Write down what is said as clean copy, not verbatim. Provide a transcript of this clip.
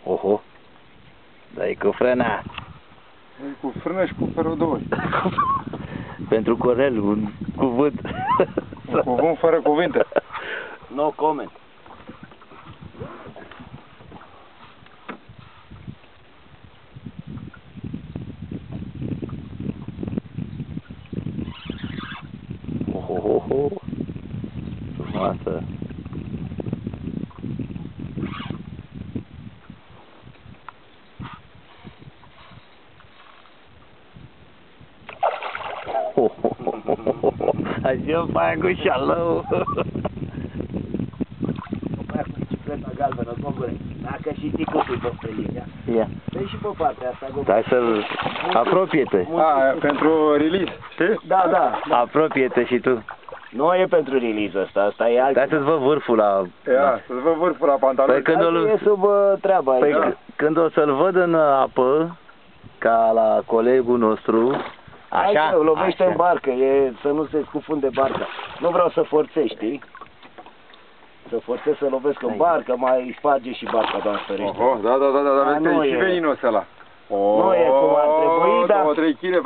Oho. Dar e cu frâna. E cu frână și cu ferodoi. Pentru Corel, un cuvânt. Un cuvânt fără cuvinte. No comment. Ohohoho. Frumoasă. Așa fac cu șalău. Fac cu bicicleta galbenă, Gongure. Dacă și ticutul pe linia. Ia. Dă-i și pe partea asta, Gongure. Hai să-l apropie-te. Pentru release, știi? Da, da. Apropie-te și tu. Nu e pentru release ăsta, asta e altceva. Hai să-ți văd vârful la... Ia, să-ți văd vârful la pantaloni. Păi când Asta e sub treaba aici. Păi când o să-l văd în apă, ca la colegul nostru, Așa, așa, lovește așa. în barcă, e să nu se scufunde barca. Nu vreau să forțești, știi? Să forțez să lovesc în barcă, mai sparge și barca, doamnă ferește. Oho, da, Dar vezi că nu e și e. veninul ăla. Nu e cum ar trebui, dar... 2-3 kg.